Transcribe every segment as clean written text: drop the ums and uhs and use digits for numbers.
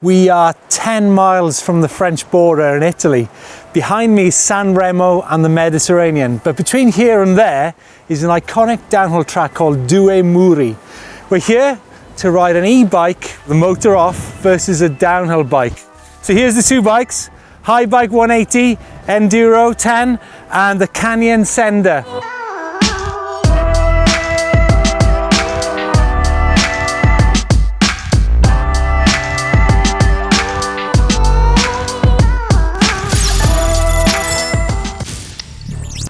We are 10 miles from the French border in Italy. Behind me is San Remo and the Mediterranean, but between here and there is an iconic downhill track called Due Muri. We're here to ride an e-bike, the motor off, versus a downhill bike. So here's the two bikes, High Bike 180, Enduro 10, and the Canyon Sender.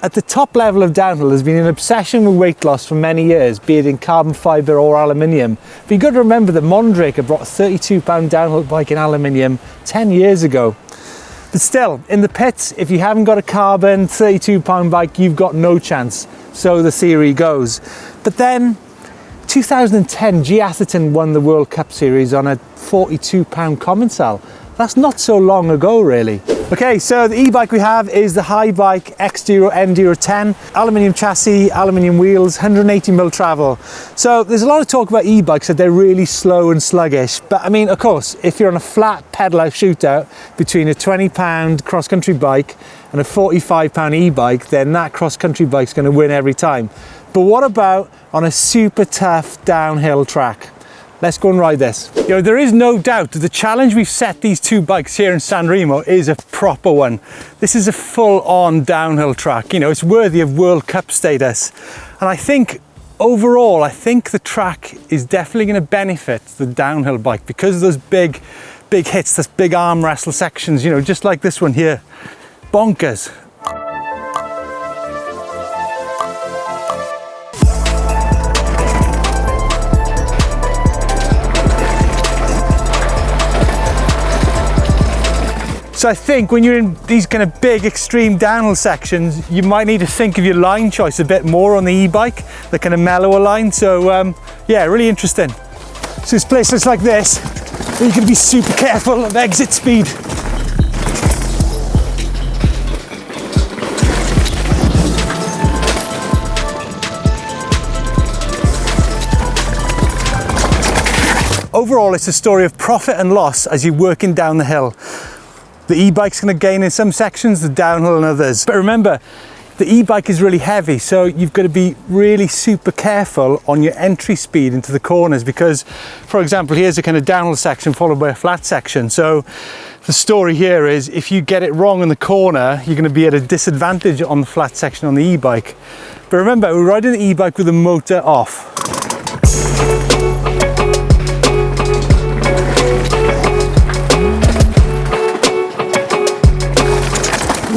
At the top level of downhill, there's been an obsession with weight loss for many years, be it in carbon fibre or aluminium. But you've got to remember that Mondraker brought a £32 downhill bike in aluminium 10 years ago. But still, in the pits, if you haven't got a carbon £32 bike, you've got no chance. So the theory goes. But then, 2010, G Atherton won the World Cup Series on a £42 Commencal. That's not so long ago, really. Okay, so the e-bike we have is the High Bike X-Duro Enduro 10, aluminium chassis, aluminium wheels, 180mm travel. So there's a lot of talk about e-bikes that they're really slow and sluggish, but I mean, of course, if you're on a flat pedal-out shootout between a £20 cross-country bike and a £45 e-bike, then that cross-country bike's going to win every time. But what about on a super tough downhill track? Let's go and ride this. You know, there is no doubt that the challenge we've set these two bikes here in San Remo is a proper one. This is a full-on downhill track. You know, it's worthy of World Cup status. And I think overall, the track is definitely going to benefit the downhill bike because of those big hits, those big arm wrestle sections, you know, just like this one here. Bonkers. So I think when you're in these kind of big extreme downhill sections, you might need to think of your line choice a bit more on the e-bike, the kind of mellower line. So yeah, really interesting. So this place looks like this, you can be super careful of exit speed. Overall, it's a story of profit and loss as you're working down the hill. The e-bike's going to gain in some sections, the downhill in others. But remember, the e-bike is really heavy, so you've got to be really super careful on your entry speed into the corners because, for example, here's a kind of downhill section followed by a flat section. So the story here is if you get it wrong in the corner, you're going to be at a disadvantage on the flat section on the e-bike. But remember, we're riding the e-bike with the motor off.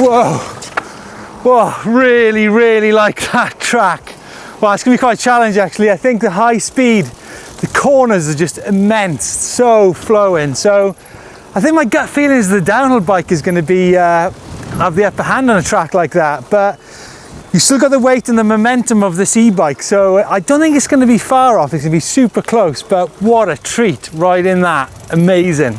Whoa, whoa, really like that track. Well, it's gonna be quite challenging actually. I think the high speed, the corners are just immense, so flowing. So I think my gut feeling is the downhill bike is gonna be, have the upper hand on a track like that, but you still got the weight and the momentum of this e-bike. So I don't think it's gonna be far off, it's gonna be super close, but what a treat riding that, amazing.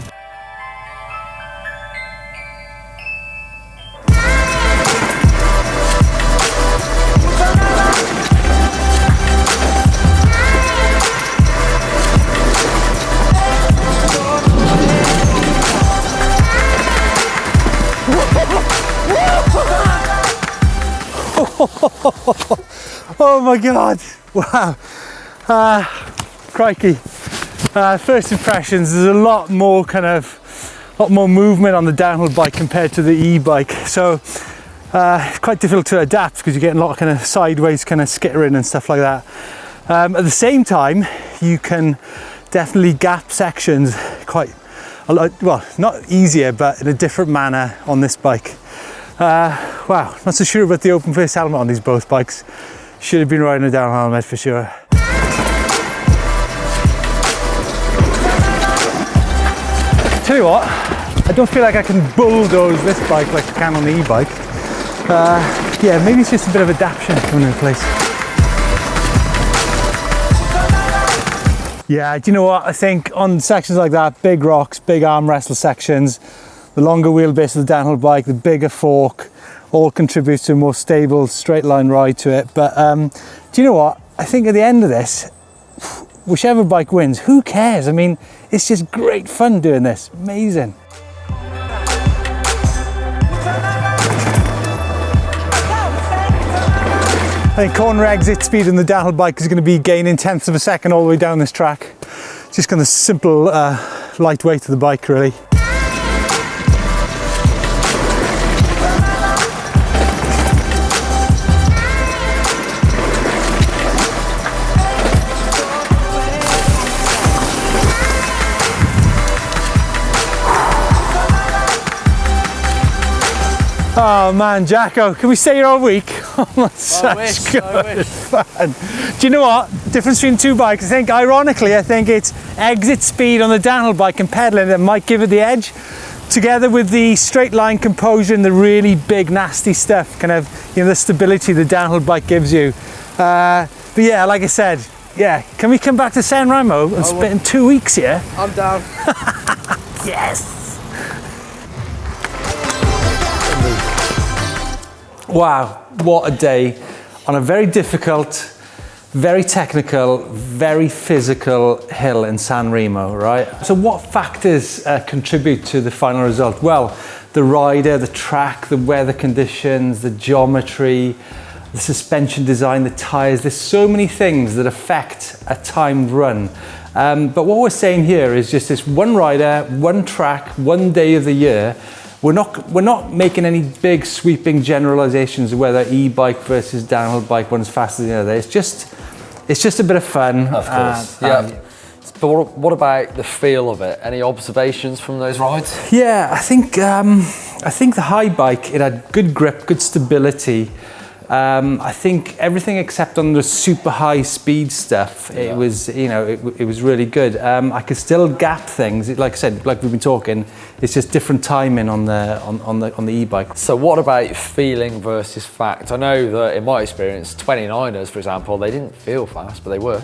Oh my God, wow, crikey. First impressions, there's a lot more movement on the downhill bike compared to the e-bike. So it's quite difficult to adapt because you're getting a lot of kind of sideways kind of skittering and stuff like that. At the same time, you can definitely gap sections quite a lot, well, not easier, but in a different manner on this bike. Wow, not so sure about the open face helmet on these both bikes. Should have been riding a downhill helmet for sure. Tell you what, I don't feel like I can bulldoze this bike like I can on the e-bike. Yeah, maybe it's just a bit of adaptation coming into place. Yeah, do you know what? I think on sections like that, big rocks, big arm wrestle sections, the longer wheelbase of the downhill bike, the bigger fork, all contributes to a more stable straight line ride to it. But do you know what? I think at the end of this, whichever bike wins, who cares? I mean, it's just great fun doing this. Amazing. I think corner exit speed on the downhill bike is going to be gaining tenths of a second all the way down this track. Just kind of simple, lightweight to the bike, really. Oh man, Jacko, can we stay here all week? Oh, such good fun. Do you know what? Difference between two bikes, ironically, I think it's exit speed on the downhill bike and pedaling that might give it the edge, together with the straight line composure and the really big nasty stuff, kind of, the stability the downhill bike gives you. But yeah, like I said, yeah, can we come back to San Remo and spend 2 weeks here? I'm down. Yes! Wow, what a day on a very difficult, very technical, very physical hill in San Remo, right? So what factors contribute to the final result? Well, the rider, the track, the weather conditions, the geometry, the suspension design, the tires. There's so many things that affect a timed run. But what we're saying here is just this one rider, one track, one day of the year. We're not making any big sweeping generalizations of whether e-bike versus downhill bike one's faster than the other. It's just a bit of fun. Of course. Yeah. But what about the feel of it? Any observations from those rides? Yeah, I think the high bike, it had good grip, good stability. I think everything except on the super high speed stuff, it was really good. I could still gap things. Like I said, like we've been talking, it's just different timing on the e-bike. So what about feeling versus fact? I know that in my experience, 29ers, for example, they didn't feel fast, but they were.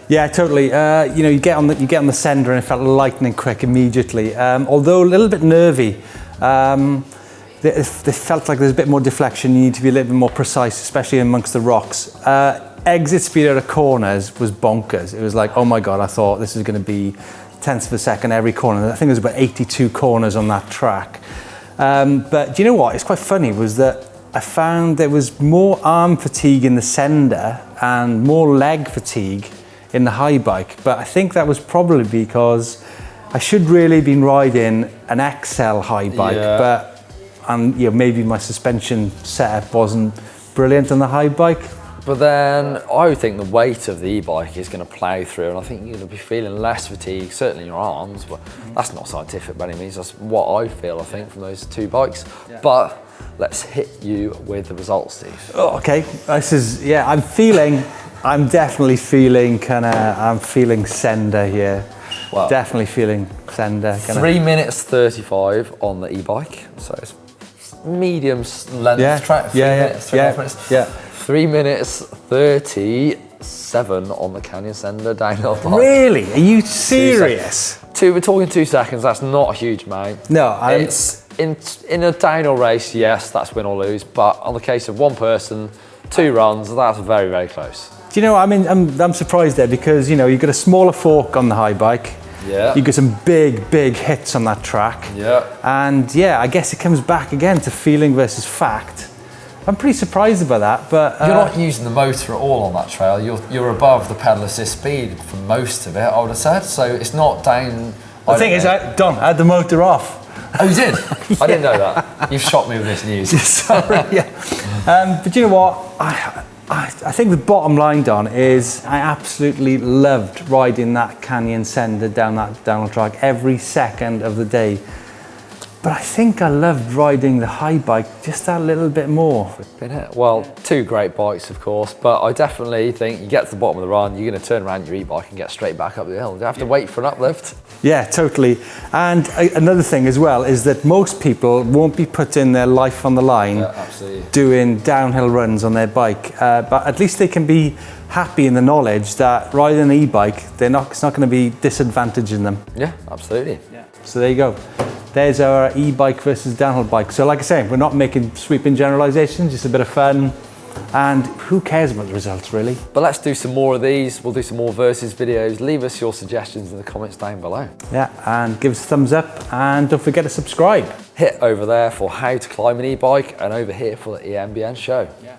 Yeah, totally. You get on the sender and it felt lightning quick immediately. Although a little bit nervy. They felt like there's a bit more deflection. You need to be a little bit more precise, especially amongst the rocks. Exit speed out of corners was bonkers. It was like, oh my God, I thought this was going to be tenths of a second every corner. I think there's about 82 corners on that track. But do you know what? It's quite funny was that I found there was more arm fatigue in the sender and more leg fatigue in the high bike. But I think that was probably because I should really have been riding an XL high bike, and maybe my suspension setup wasn't brilliant on the high bike. But then I would think the weight of the e-bike is going to plough through, and I think you're going to be feeling less fatigue, certainly in your arms, but that's not scientific by any means. That's what I feel, I think, from those two bikes. Yeah. But let's hit you with the results, Steve. Oh, okay, this is, I'm definitely feeling I'm feeling sender here. Well, definitely feeling sender. 3 minutes 35 on the e-bike, so it's medium length track. 3 minutes, 3.5 minutes. Yeah. 3 minutes 37 on the Canyon Sender downhill bike. Really? Are you serious? We're talking 2 seconds. That's not a huge amount. No, it's in a downhill race. Yes, that's win or lose. But on the case of one person, 2 runs, that's very, very close. Do you know? I'm surprised there because you've got a smaller fork on the high bike. Yeah. You get some big hits on that track. Yeah. And I guess it comes back again to feeling versus fact. I'm pretty surprised about that, but you're not using the motor at all on that trail. You're above the pedal assist speed for most of it, I would have said. So it's not down. The thing is, Don, I had the motor off. Oh, you did? Yeah. I didn't know that. You've shocked me with this news. Sorry. Yeah. But you know what? I think the bottom line, Don, is I absolutely loved riding that Canyon Sender down that downhill track every second of the day. But I think I loved riding the high bike just that little bit more. Well, 2 great bikes, of course, but I definitely think you get to the bottom of the run, you're going to turn around your e-bike and get straight back up the hill. You have to wait for an uplift. Yeah, totally. And another thing as well is that most people won't be putting their life on the line doing downhill runs on their bike. But at least they can be happy in the knowledge that riding an e-bike, it's not going to be disadvantaging them. Yeah, absolutely. Yeah. So there you go. There's our e-bike versus downhill bike. So like I say, we're not making sweeping generalizations, just a bit of fun. and who cares about the results really? But let's do some more of these. We'll do some more versus videos. Leave us your suggestions in the comments down below. Yeah, and give us a thumbs up, and don't forget to subscribe. Hit over there for how to climb an e-bike, and over here for the EMBN show. Yeah.